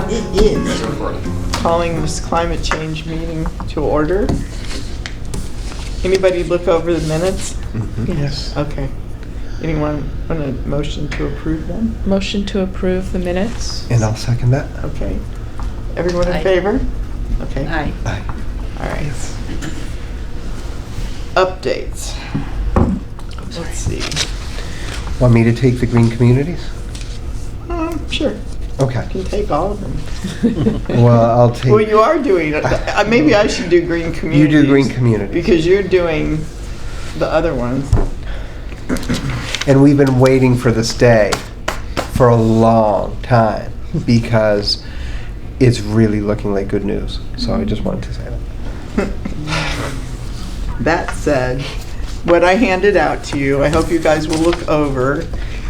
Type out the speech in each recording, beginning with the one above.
It is. Calling this climate change meeting to order. Anybody look over the minutes? Yes. Okay. Anyone want a motion to approve them? Motion to approve the minutes. And I'll second that. Okay. Everyone in Aye. favor? Okay. Aye. Aye. All right. Updates. Let's see. Want me to take the green communities? Sure. Okay. You can take all of them. Well, I'll take. Well, you are doing it. Maybe I should do green communities. You do green communities. Because you're doing the other ones. And we've been waiting for this day for a long time because it's really looking like good news. So I just wanted to say that. That said, what I handed out to you, I hope you guys will look over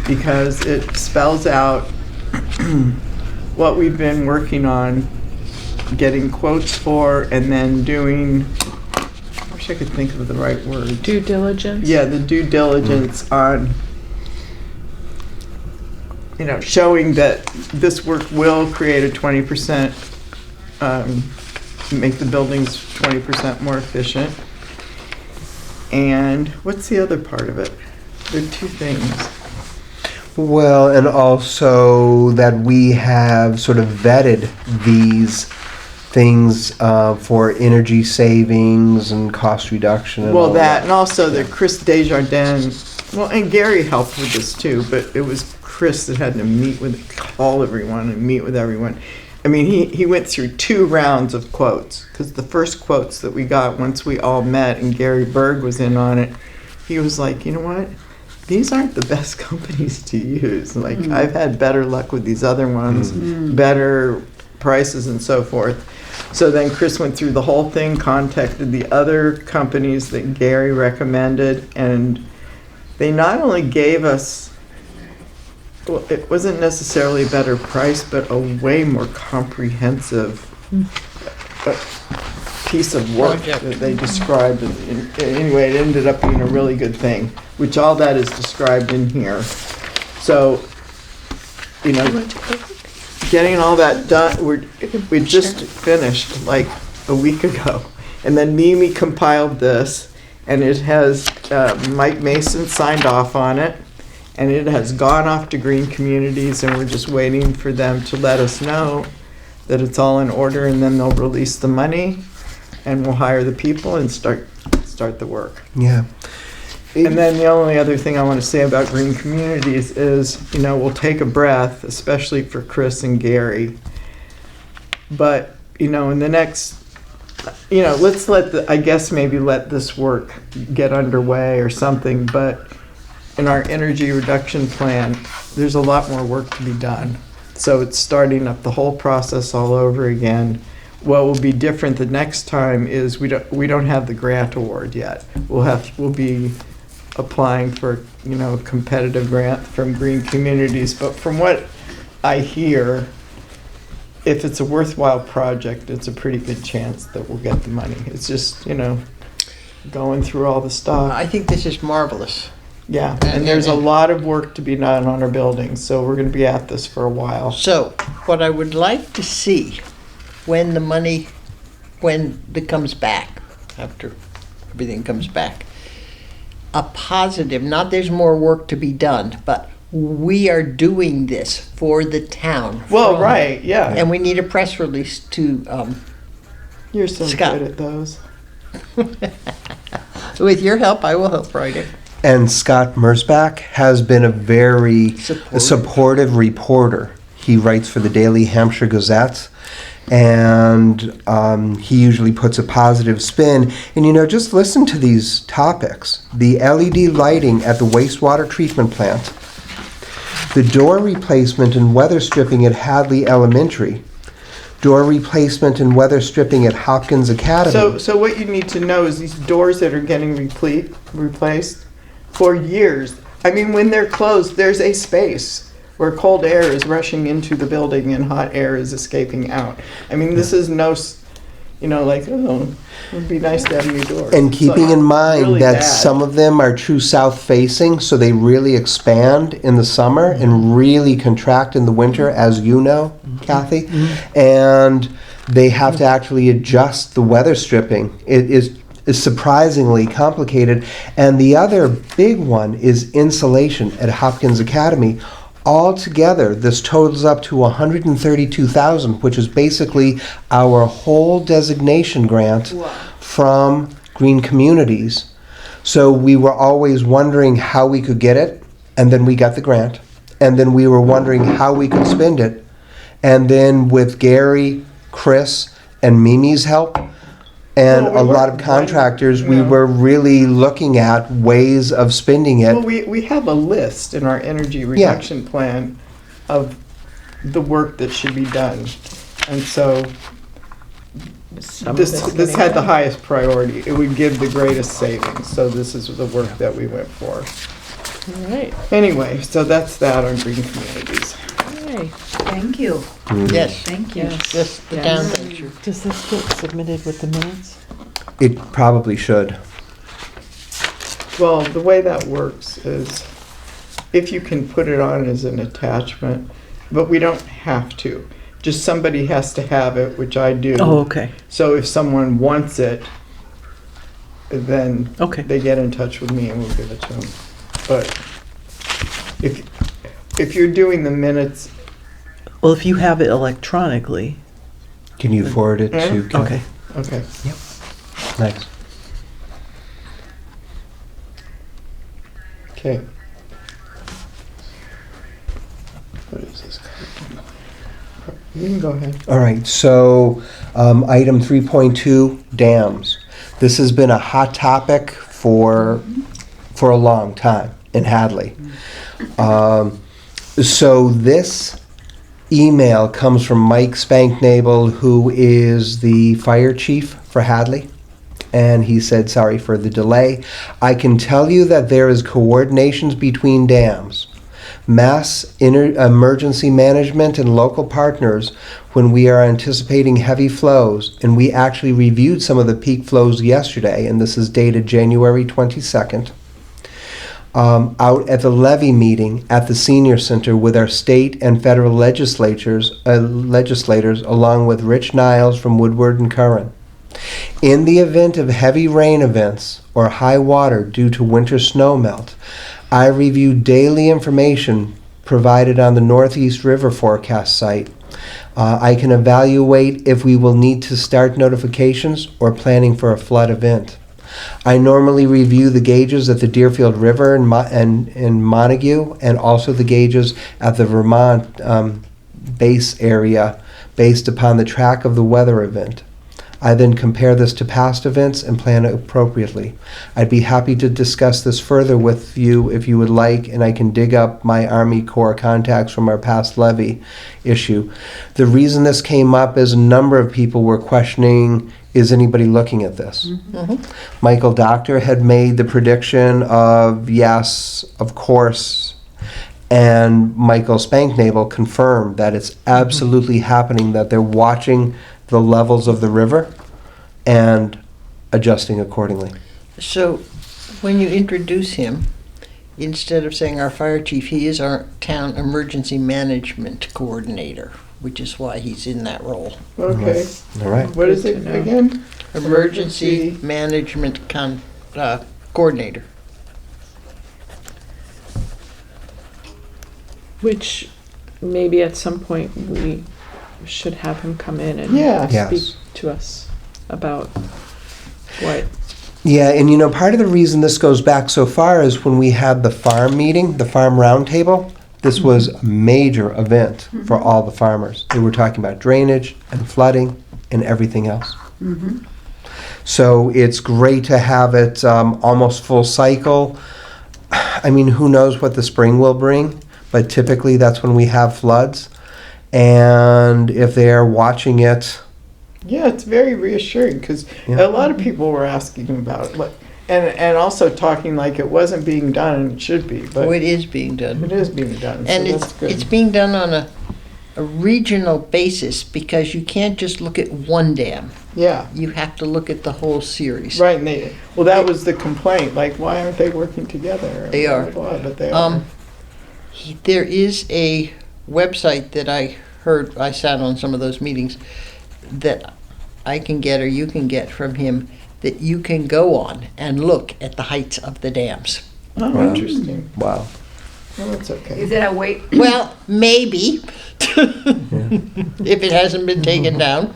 because it spells out what we've been working on, getting quotes for, and then doing, I wish I could think of the right word. Due diligence. Yeah, the due diligence on, showing that this work will create a 20%, make the buildings 20% more efficient. And what's the other part of it? There are two things. Well, and also that we have sort of vetted these things for energy savings and cost reduction. And Well, all that, and also that Chris Desjardins, well, and Gary helped with this too, but it was Chris that had to call everyone and meet with everyone. I mean, he went through 2 rounds of quotes, because the first quotes that we got once we all met and Gary Berg was in on it, he was like, you know what? These aren't the best companies to use. Like, I've had better luck with these other ones, better prices and so forth. So then Chris went through the whole thing, contacted the other companies that Gary recommended, and they not only gave us, well, it wasn't necessarily a better price, but a way more comprehensive piece of work that they described. And anyway, it ended up being a really good thing, which all that is described in here. So, getting all that done, we just finished like a week ago. And then Mimi compiled this, and it has Mike Mason signed off on it, and it has gone off to Green Communities, and we're just waiting for them to let us know that it's all in order, and then they'll release the money, and we'll hire the people and start the work. Yeah. And then the only other thing I want to say about Green Communities is, we'll take a breath, especially for Chris and Gary. But, in the next, let's maybe let this work get underway or something. But in our energy reduction plan, there's a lot more work to be done. So it's starting up the whole process all over again. What will be different the next time is we don't have the grant award yet. We'll be applying for a competitive grant from Green Communities. But from what I hear, if it's a worthwhile project, it's a pretty good chance that we'll get the money. It's just going through all the stuff. I think this is marvelous. Yeah, and there's a lot of work to be done on our buildings, so we're going to be at this for a while. So, what I would like to see when it comes back, after everything comes back, a positive, not there's more work to be done, but we are doing this for the town. Well, right, yeah. And we need a press release to, You're so Scott. good at those. with your help, I will help write it. And Scott Mersbach has been a very supportive reporter. He writes for the Daily Hampshire Gazette, and he usually puts a positive spin. And just listen to these topics. The LED lighting at the wastewater treatment plant, the door replacement and weather stripping at Hadley Elementary, door replacement and weather stripping at Hopkins Academy. So what you need to know is these doors that are getting replaced for years. I mean, when they're closed, there's a space where cold air is rushing into the building and hot air is escaping out. I mean, this is no, like, oh, it would be nice to have new doors. And It's keeping like in mind really that bad. some of them are true south facing, so they really expand in the summer and really contract in the winter, as you know, Kathy. And they have to actually adjust the weather stripping. It is surprisingly complicated. And the other big one is insulation at Hopkins Academy. Altogether, this totals up to $132,000, which is basically our whole designation grant from Green Communities. So we were always wondering how we could get it, and then we got the grant. And then we were wondering how we could spend it. And then with Gary, Chris, and Mimi's help, and Well, we a lot were- of contractors, we yeah. were really looking at ways of spending it. Well, we have a list in our energy reduction plan of the work that should be done. And so this had the highest priority. It would give the greatest savings. So this is the work that we went for. All right. Anyway, so that's that on Green Communities. Okay. Thank you. Yes, Thank you. Yes. yes, the Yes. town thanks you. Does this get submitted with the minutes? It probably should. Well, the way that works is if you can put it on as an attachment, but we don't have to. Just somebody has to have it, which I do. Oh, okay, So if someone wants it, then okay. they get in touch with me and we'll give it to them. But if you're doing the minutes, Well, if you have it electronically, Can you forward it Yeah. to Kathy? okay. okay. Nice. Okay. What is this? You can go ahead. All right, so item 3.2, dams. This has been a hot topic for a long time in Hadley. So this email comes from Mike Spanknable, who is the fire chief for Hadley. And he said, sorry for the delay. I can tell you that there is coordinations between dams, emergency management, and local partners when we are anticipating heavy flows. And we actually reviewed some of the peak flows yesterday, and this is dated January 22nd. Out at the levy meeting at the senior center with our state and federal legislators, along with Rich Niles from Woodward and Curran. In the event of heavy rain events or high water due to winter snowmelt, I review daily information provided on the Northeast River Forecast site. I can evaluate if we will need to start notifications or planning for a flood event. I normally review the gauges at the Deerfield River in Montague, and also the gauges at the Vermont base area based upon the track of the weather event. I then compare this to past events and plan appropriately. I'd be happy to discuss this further with you if you would like, and I can dig up my Army Corps contacts from our past levy issue. The reason this came up is a number of people were questioning, is anybody looking at this? Michael Doctor had made the prediction of yes, of course, and Michael Spanknable confirmed that it's absolutely happening, that they're watching the levels of the river and adjusting accordingly. So, when you introduce him, instead of saying our fire chief, he is our town emergency management coordinator, which is why he's in that role. Okay. All right. What is Good it to know. again? Emergency management coordinator. Which maybe at some point we should have him come in and Yeah. Yes. speak to us about what. Yeah, and you know, part of the reason this goes back so far is when we had the farm meeting, the farm roundtable. This was a major event for all the farmers. They were talking about drainage and flooding and everything else. So it's great to have it almost full cycle. I mean, who knows what the spring will bring, but typically that's when we have floods. And if they're watching it, Yeah, it's very reassuring because Yeah. a lot of people were asking about it, and also talking like it wasn't being done and it should be, but Oh, it is being done. it is being done. And so it's that's good. it's being done on a regional basis because you can't just look at one dam. Yeah, You have to look at the whole series. right. And well, that was the complaint. Like, why aren't they working together? They Blah, are. blah, blah, but they are. There is a website that I sat on some of those meetings, that I can get or you can get from him, that you can go on and look at the heights of the dams. Oh, Wow. interesting. wow. Well, that's okay. Is there a way Well, maybe, if it hasn't been taken down.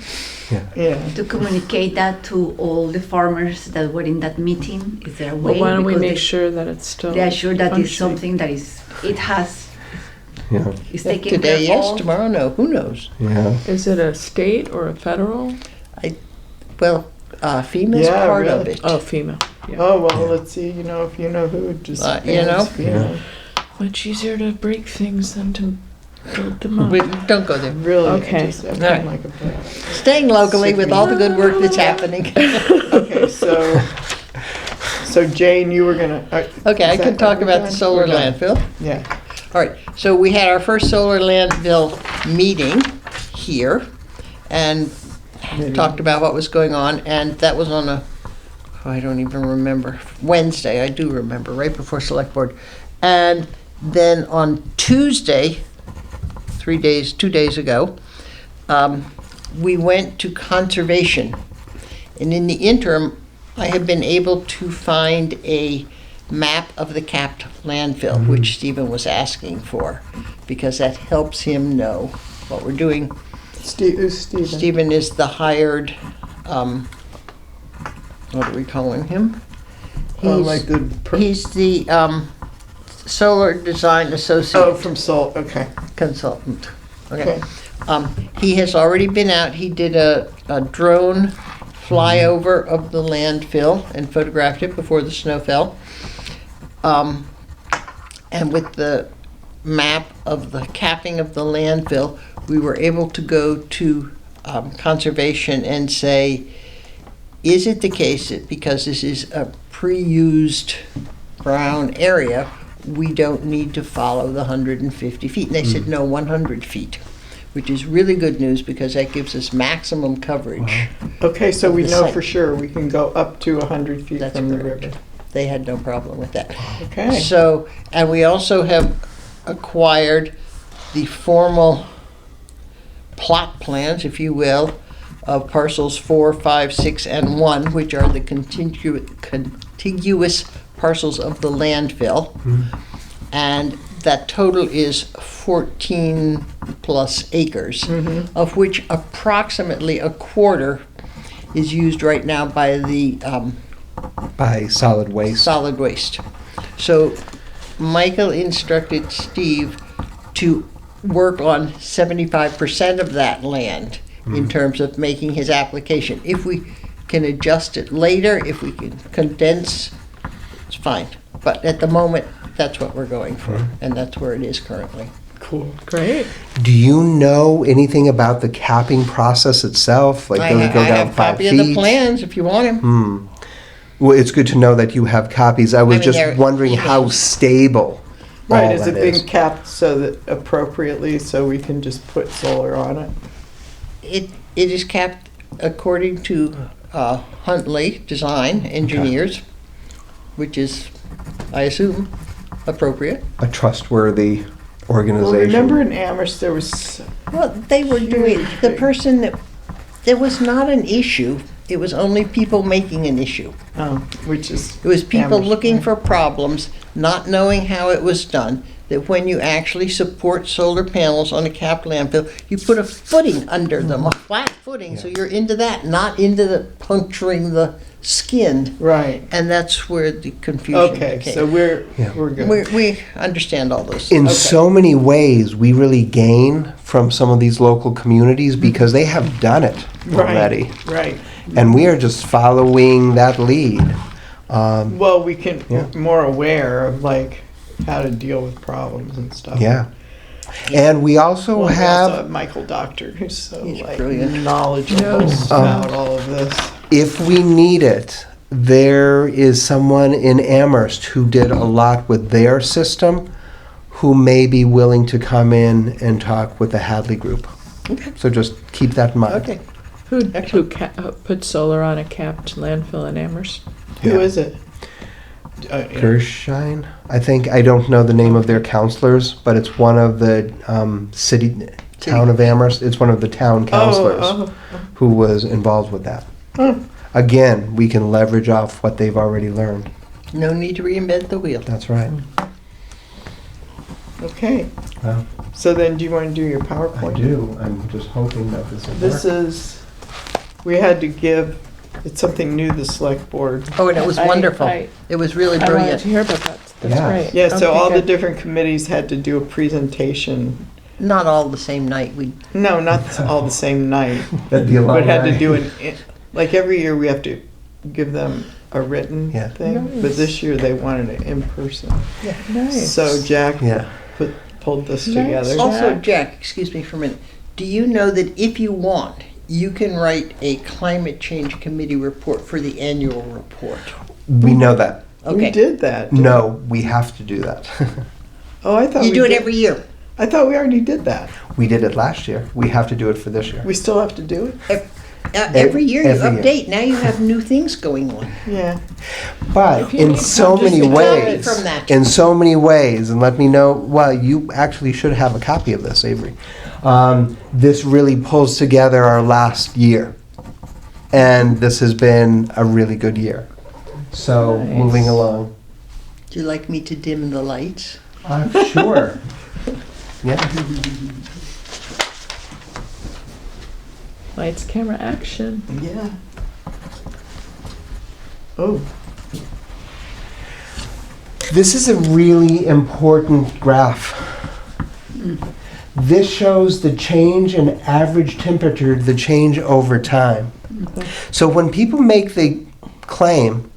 Yeah. to communicate that to all the farmers that were in that meeting? Is there a way? Well, why don't we Because make they- sure that it's still They are sure that it's functioning? something that Yeah. is taken Today, care yes, of. tomorrow, no, who knows? Yeah. Is it a state or a federal? Well, FEMA's Yeah, part of really. it. Oh, FEMA. Yeah. Oh well, let's see. You know, if you know who, just You know? Yeah. Much easier to break things than to build them up. Don't go there. Really, Okay. I just have All right. like a breath. Staying locally with all the good work that's happening. Okay, so Jane, you were gonna. Okay, I is can that- talk are we about the done? solar We're done. landfill. Yeah. All right, so we had our first solar landfill meeting here and talked about what was going on, and that was on I don't even remember, Wednesday, I do remember, right before select board. And then on Tuesday, 2 days ago, we went to conservation. And in the interim, I have been able to find a map of the capped landfill, which Stephen was asking for, because that helps him know what we're doing. Who's Steven? Stephen is the hired, what are we calling him? Oh, like the. He's the solar design Oh, associate from Salt. Okay. consultant. Okay. He has already been out, he did a drone flyover of the landfill and photographed it before the snow fell. And with the map of the capping of the landfill, we were able to go to conservation and say, is it the case that because this is a pre-used brown area, we don't need to follow the 150 feet? And they said, no, 100 feet, which is really good news because that gives us maximum coverage. Okay, so Of we the know site. for sure we can go up to 100 feet That's from the correct. river. They had no problem with that. Okay. So, and we also have acquired the formal plot plans, if you will, of parcels 4, 5, 6, and 1, which are the contiguous parcels of the landfill. And that total is 14 plus acres, of which approximately a quarter is used right now by the By solid waste. solid waste. So Michael instructed Steve to work on 75% of that land in terms of making his application. If we can adjust it later, if we can condense, it's fine. But at the moment, that's what we're going for, and that's where it is currently. Cool. Great. Do you know anything about the capping process itself? Like, does it go I down have a 5 copy feet? of the plans if you want them. Well, it's good to know that you have copies. I was mean, just they're wondering how emails. stable Right, all is it that being is. capped so that appropriately so we can just put solar on it? It is capped according to Huntley Design Engineers, which is, I assume, appropriate. A trustworthy Well, organization. remember in Amherst there was. Well, they were doing, Huge the thing. person that, there was not an issue, it was only people making an issue. Oh, which is. It was people Amherst, looking right? for problems, not knowing how it was done, that when you actually support solar panels on a capped landfill, you put a footing under them, a flat footing, so you're into that, not into the puncturing the skin. Right. And that's where the confusion Okay, came. so we're Yeah. good. We understand all those. In Okay. so many ways, we really gain from some of these local communities because they have done it already. Right. And we are just following that lead. Well, we can, Yeah. we're more aware of like how to deal with problems and stuff. Yeah. And we also Well, we also have, have Michael Doctor, who's so He's like brilliant. knowledgeable Knows. about all of this. if we need it, there is someone in Amherst who did a lot with their system who may be willing to come in and talk with the Hadley Group. Okay. So just keep that in mind. Okay. Who put solar on a capped landfill in Amherst? Who Yeah. is it? Gershine, I think. I don't know the name of their counselors, but it's one of the town of Amherst. It's one of the town counselors Oh, who was involved with that. oh. Again, we can leverage off what they've already learned. No need to reinvent the wheel. That's right. Okay. Well, So then, do you want to do your I PowerPoint? do. I'm just hoping that this will This work. is, we had to give, it's something new, the select board. Oh, and it was I- wonderful. I- It was really I wanted brilliant. to hear about that. That's Yeah. great. Yeah, so Okay, all the good. different committees had to do a presentation. Not all the same night. We No, not all the same night, That the but had to alumni- do like every year we have to give them a written Yeah. thing, but Nice. this year they wanted it in person. Nice. So Jack Yeah. pulled this Nice. together. also, Jack. Jack. Excuse me for a minute. Do you know that if you want, you can write a climate change committee report for the annual report? We know that. We Okay. did that. No, we have to do that. Oh, I thought You we do it did- every year. I thought we already did that. We did it last year. We have to do it for this year. We still have to do it? Every year you Every year. update. Now you have new things going on. Yeah. But If you in need so help, just many email me ways, from that. in so many ways, and let me know. Well, you actually should have a copy of this, Avery. This really pulls together our last year, and this has been a really good year. So Nice. moving along. Do you like me to dim the lights? Sure. Yeah. Lights, camera, action. Yeah. Oh, This is a really important graph. This shows the change in average temperature, the change over time. So when people make the claim,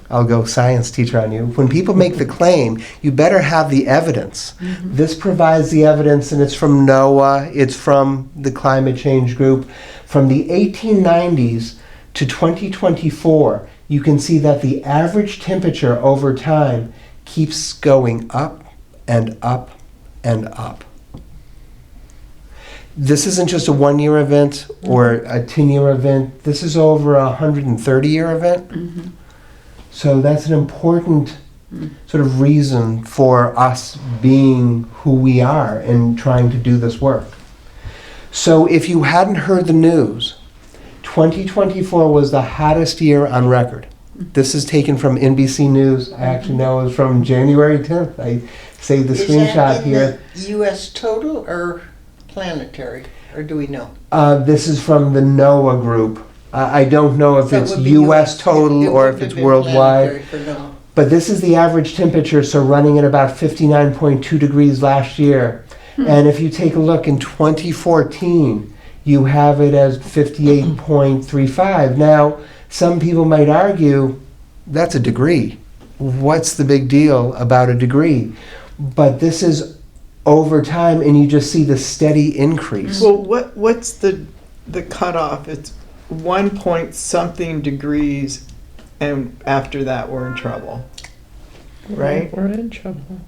I'll go science teacher on you. When people make the claim, you better have the evidence. This provides the evidence, and it's from NOAA, it's from the climate change group. From the 1890s to 2024, you can see that the average temperature over time keeps going up and up and up. This isn't just a 1-year event or a 10-year event. This is over a 130-year event. So that's an important sort of reason for us being who we are and trying to do this work. So if you hadn't heard the news, 2024 was the hottest year on record. This is taken from NBC News. I actually know it was from January 10th. I saved the screenshot here. Is that in the U.S. total or planetary, or do we know? This is from the NOAA group. I don't know if So it it's would be U.S. It total or wouldn't if have it's been worldwide. planetary for NOAA. But this is the average temperature, so running at about 59.2 degrees last year. And if you take a look in 2014, you have it as 58.35. Now, some people might argue that's a degree. What's the big deal about a degree? But this is over time, and you just see the steady increase. well, what's the cutoff? It's 1 point something degrees, and after that we're in trouble. Right? We're in trouble.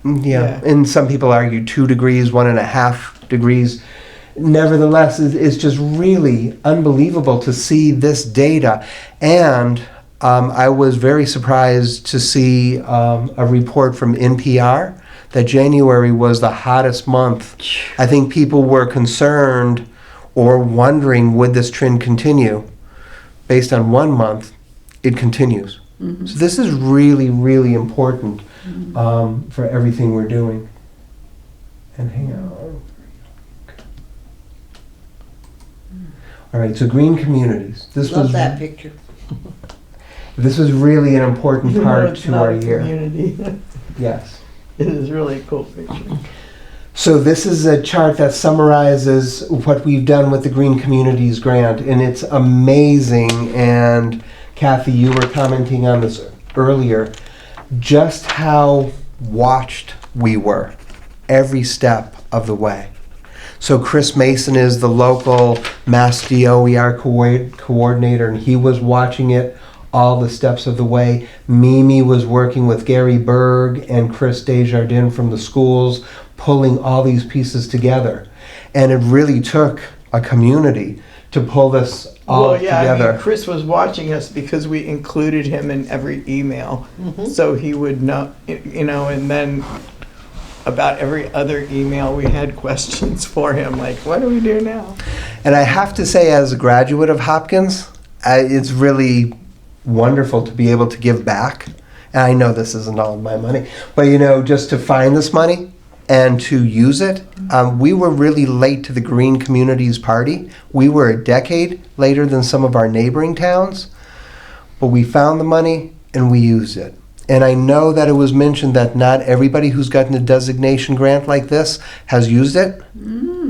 Yeah, Yeah. and some people argue 2 degrees, 1.5 degrees. Nevertheless, it's just really unbelievable to see this data. And I was very surprised to see a report from NPR that January was the hottest month. I think people were concerned or wondering, would this trend continue? Based on 1 month, it continues. So this is really, really important for everything we're doing. And hang on. All right, so green communities. This Love was that picture. this was really an important Even though part it's to not our a year. community. Yes. It is really a cool picture. So this is a chart that summarizes what we've done with the Green Communities Grant, and it's amazing. And Kathy, you were commenting on this earlier, just how watched we were every step of the way. So Chris Mason is the local Mass DOER coordinator, and he was watching it all the steps of the way. Mimi was working with Gary Berg and Chris Desjardins from the schools, pulling all these pieces together. And it really took a community to pull this all Well, yeah, I together. mean, Chris was watching us because we included him in every email, so he would know, you know, and then about every other email, we had questions for him, like, what do we do now? And I have to say, as a graduate of Hopkins, it's really wonderful to be able to give back. And I know this isn't all my money, but you know, just to find this money and to use it. We were really late to the Green Communities Party. We were a decade later than some of our neighboring towns, but we found the money and we used it. And I know that it was mentioned that not everybody who's gotten a designation grant like this has used it.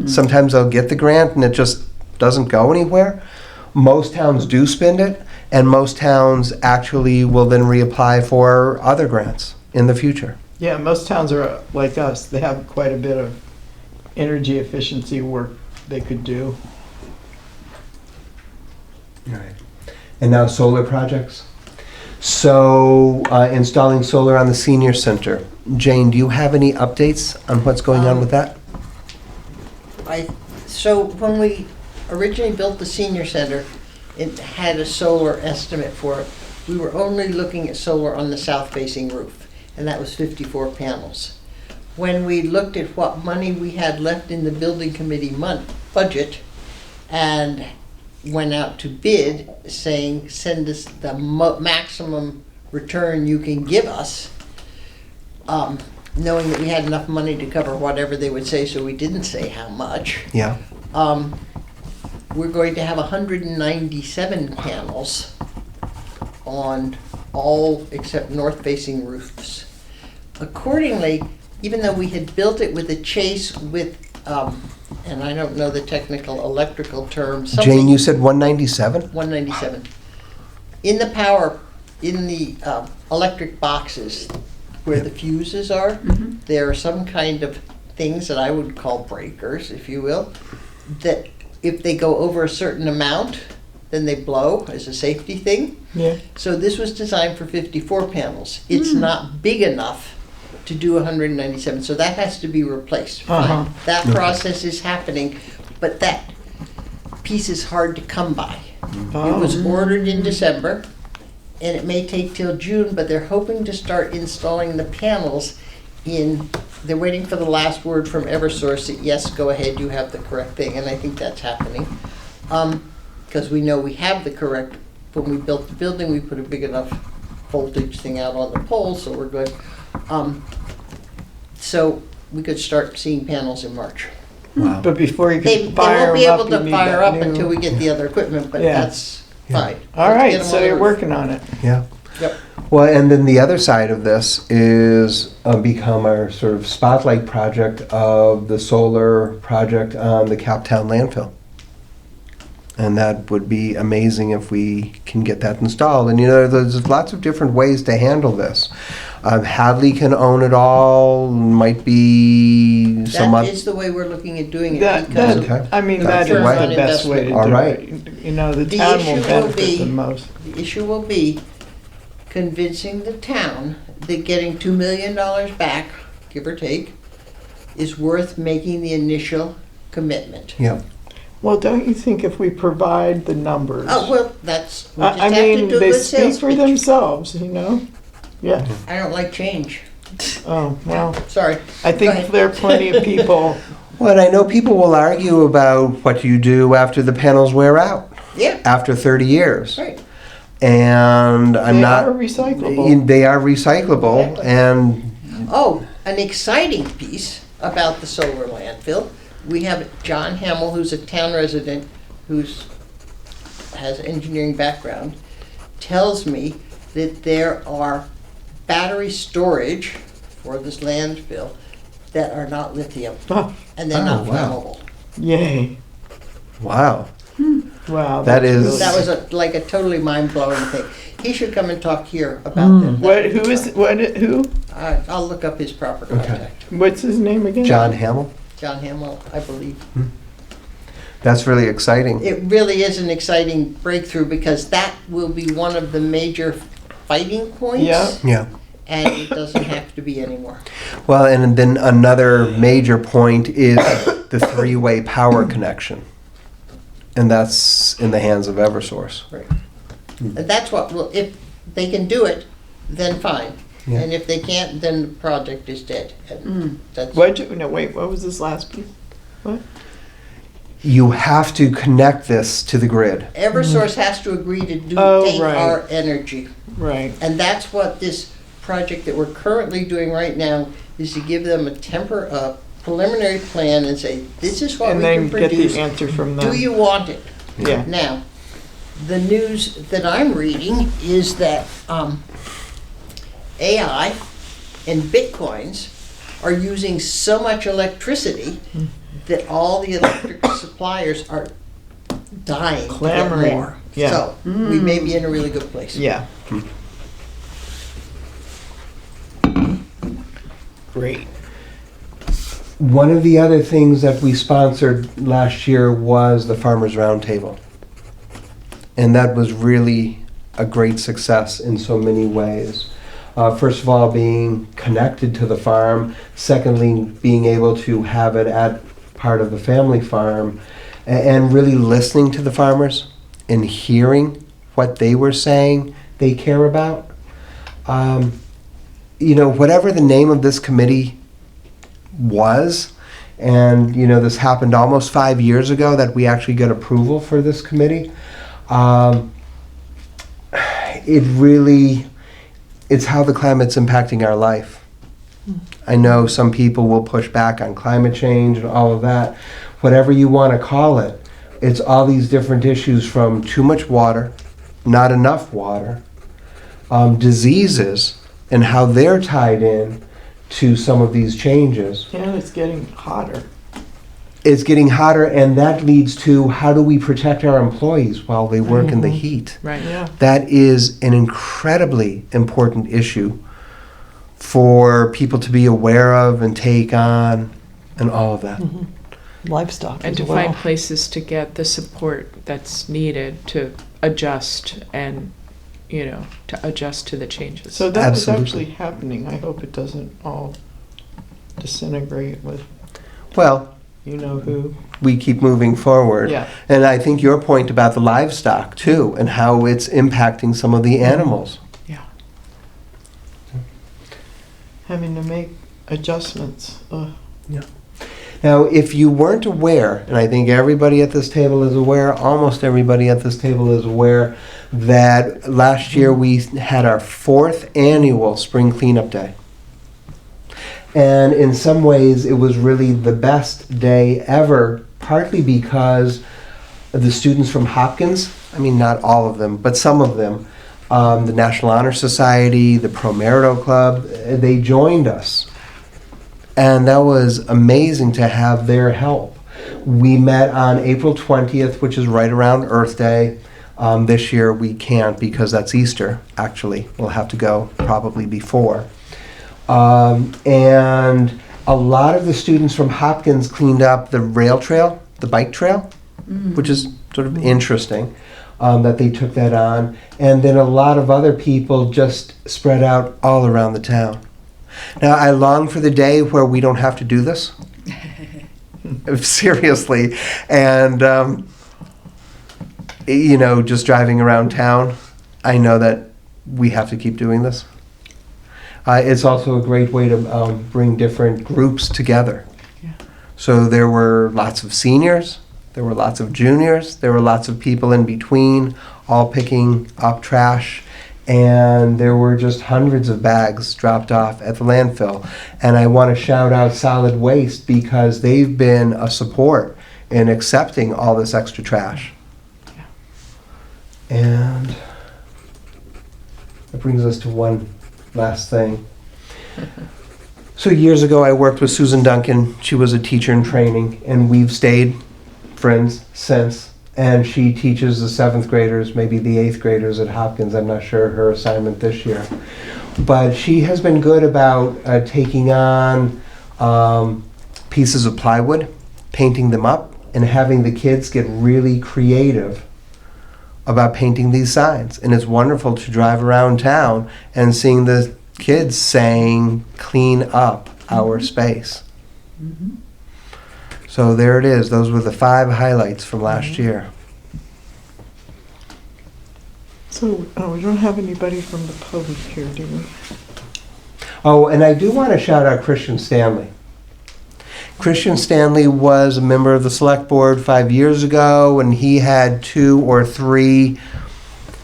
Sometimes they'll get the grant and it just doesn't go anywhere. Most towns do spend it, and most towns actually will then reapply for other grants in the future. Yeah, most towns are like us. They have quite a bit of energy efficiency work they could do. Right. And now solar projects. So installing solar on the senior center. Jane, do you have any updates on what's going on with that? So when we originally built the senior center, it had a solar estimate for it. We were only looking at solar on the south-facing roof, and that was 54 panels. When we looked at what money we had left in the building committee budget and went out to bid saying, send us the maximum return you can give us, knowing that we had enough money to cover whatever they would say, so we didn't say how much. Yeah. We're going to have 197 panels on all except north-facing roofs. Accordingly, even though we had built it with a chase with, and I don't know the technical electrical term, Jane, you said 197? 197. In the electric boxes where the fuses are, there are some kind of things that I would call breakers, if you will, that if they go over a certain amount, then they blow as a safety thing. Yeah. So this was designed for 54 panels. It's not big enough to do 197, so that has to be replaced. Fine. That process is happening, but that piece is hard to come by. It was ordered in December, and it may take till June, but they're hoping to start installing the panels they're waiting for the last word from Eversource that, yes, go ahead, you have the correct thing, and I think that's happening. Because we know we have the correct, when we built the building, we put a big enough voltage thing out on the pole, so we're good. So we could start seeing panels in March. Wow. But before you They can fire won't be them able up, you to need fire that up until new. we get the other equipment, but Yeah. that's fine. All Let's get right, 'em so on the you're roof. working on it. Yeah. Yep. Well, and then the other side of this is become our sort of spotlight project of the solar project on the Captown landfill. And that would be amazing if we can get that installed. And you know, there's lots of different ways to handle this. Hadley can own it all, might be some That other. is the way we're looking at doing it. That, because Okay. I mean, That's that is the way. the best way to do All right. it. You know, the The town issue will will benefit be- the most. The issue will be convincing the town that getting $2 million back, give or take, is worth making the initial commitment. Yeah. Well, don't you think if we provide the numbers? Oh, well, we just I have to mean, do a they good sales speak for pitch. themselves, you know? Yeah. I don't like change. Oh, well, Sorry. I Go think ahead. there are plenty of people. Well, and I know people will argue about what you do after the panels wear out, Yeah, after 30 years. right. And I'm They not. are recyclable. They are recyclable, Exactly. and Oh, an exciting piece about the solar landfill. We have John Hamill, who's a town resident, has engineering background, tells me that there are battery storage for this landfill that are not lithium, Oh, and they're Oh, not wow. flammable. yay. wow. Wow. That that's is- really- That was like a totally mind-blowing thing. He should come and talk here about that. What, who is, what, who? I'll look up his proper Okay. contact. What's his name again? John Hamill. John Hamill, I believe. That's really exciting. It really is an exciting breakthrough because that will be one of the major fighting points. Yeah. Yeah. And it doesn't have to be anymore. Well, and then another major point is the three-way power connection. And that's in the hands of Eversource. Right. And that's what, well, if they can do it, then fine. Yeah. And if they can't, then the project is dead. And that's, What was this last piece? What? You have to connect this to the grid. Eversource has to agree to Oh, take right. our energy. Right. And that's what this project that we're currently doing right now is to give them a preliminary plan and say, this is what And we then can get produce. the answer from them. Do you want it? Yeah. Now, the news that I'm reading is that AI and Bitcoins are using so much electricity that all the electric suppliers are dying to Clamoring. get more. Yeah. So we may be in a really good place. Yeah. Great. One of the other things that we sponsored last year was the Farmers Roundtable. And that was really a great success in so many ways. First of all, being connected to the farm. Secondly, being able to have it at part of the family farm. And really listening to the farmers and hearing what they were saying they care about. Whatever the name of this committee was, and this happened almost 5 years ago that we actually got approval for this committee. It's how the climate's impacting our life. I know some people will push back on climate change and all of that. Whatever you want to call it, it's all these different issues from too much water, not enough water, diseases, and how they're tied in to some of these changes. Yeah, it's getting hotter. It's getting hotter, and that leads to how do we protect our employees while they work in the heat? Right. Yeah. That is an incredibly important issue for people to be aware of and take on and all of that. Livestock And as to well. find places to get the support that's needed to adjust and, to adjust to the changes. So that was Absolutely. actually happening. I hope it doesn't all disintegrate with Well, you know who. we keep moving forward. Yeah. And I think your point about the livestock too, and how it's impacting some of the animals. Yeah. Having to make adjustments. Now, if you weren't aware, and I think everybody at this table is aware, almost everybody at this table is aware, that last year we had our 4th annual Spring Cleanup Day. And in some ways, it was really the best day ever, partly because the students from Hopkins, I mean, not all of them, but some of them, the National Honor Society, the Pro Merito Club, they joined us. And that was amazing to have their help. We met on April 20th, which is right around Earth Day. This year we can't because that's Easter, actually. We'll have to go probably before. And a lot of the students from Hopkins cleaned up the rail trail, the bike trail, which is sort of interesting that they took that on. And then a lot of other people just spread out all around the town. Now, I long for the day where we don't have to do this. Seriously. And, just driving around town, I know that we have to keep doing this. It's also a great way to bring different groups together. Yeah. So there were lots of seniors, there were lots of juniors, there were lots of people in between, all picking up trash. And there were just hundreds of bags dropped off at the landfill. And I want to shout out Solid Waste because they've been a support in accepting all this extra trash. And that brings us to one last thing. So years ago I worked with Susan Duncan. She was a teacher in training, and we've stayed friends since. And she teaches the 7th graders, maybe the 8th graders at Hopkins. I'm not sure her assignment this year. But she has been good about taking on pieces of plywood, painting them up, and having the kids get really creative about painting these signs. And it's wonderful to drive around town and seeing the kids saying, "Clean up our space." So there it is. Those were the 5 highlights from last year. So, we don't have anybody from the public here, do we? Oh, and I do want to shout out Christian Stanley. Christian Stanley was a member of the select board 5 years ago, and he had 2 or 3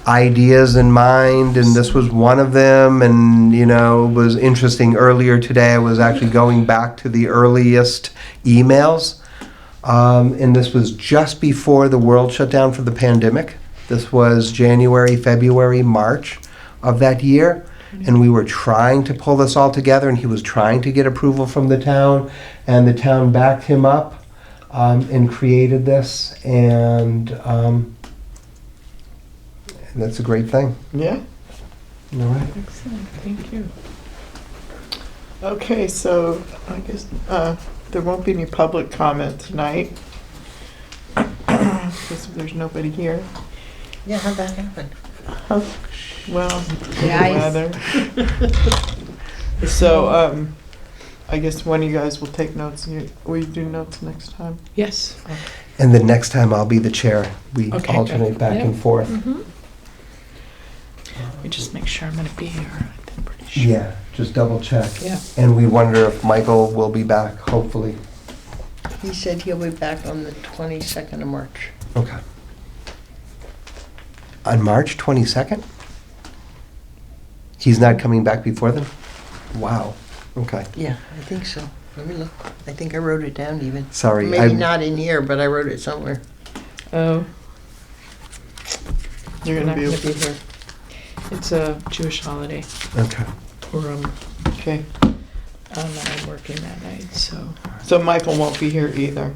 ideas in mind, and this was one of them. And, you know, it was interesting. Earlier today, I was actually going back to the earliest emails, and this was just before the world shut down for the pandemic. This was January, February, March of that year. And we were trying to pull this all together, and he was trying to get approval from the town, and the town backed him up and created this, and that's a great thing. Yeah. All right. Excellent, thank you. Okay, so I guess there won't be any public comment tonight. Because there's nobody here. Yeah, how'd that happen? Oh, well, Yeah, the weather. So, I guess one of you guys will take notes. Will you do notes next time? Yes. And the next time I'll be the chair. We Okay, alternate good. back Yeah. and forth. Let me just make sure I'm gonna be here. I'm pretty sure. Yeah, just double check. Yeah. And we wonder if Michael will be back, hopefully. He said he'll be back on the 22nd of March. Okay. On March 22nd? He's not coming back before then? Wow. Okay. Yeah, I think so. Let me look. I think I wrote it down even. Sorry. Maybe not in here, but I wrote it somewhere. Oh, You're I'm gonna not be gonna able be here. It's a Jewish holiday, Okay. Purim, Okay. and I'm working that night, so. So Michael won't be here either.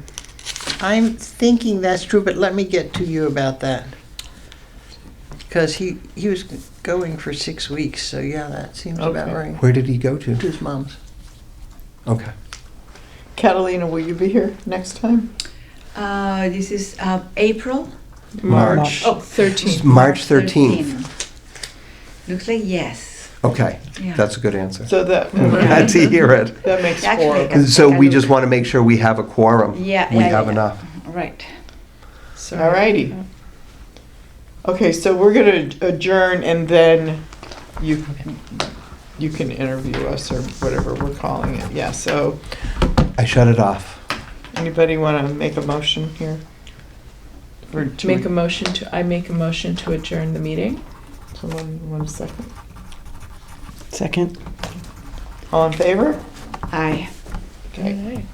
I'm thinking that's true, but let me get to you about that. Because he was going for 6 weeks, so yeah, that seems about Okay. right. Where did he go To to? his mom's. Okay. Catalina, will you be here next time? This is April. March. Oh, 13. March 13th. Looks like yes. Okay. Yeah. That's a good answer. So that, Glad to hear it. that makes Actually, 4. So we just want to make sure we have a quorum. Yeah, We yeah, have yeah. enough. Right. Sorry. Alrighty. Okay, so we're gonna adjourn and then you can interview us or whatever we're calling it. Yeah, so I shut it off. anybody wanna make a motion here? Or to I make a motion to adjourn the meeting. Someone, 1 second. Second. All in favor? Aye. Okay. All right.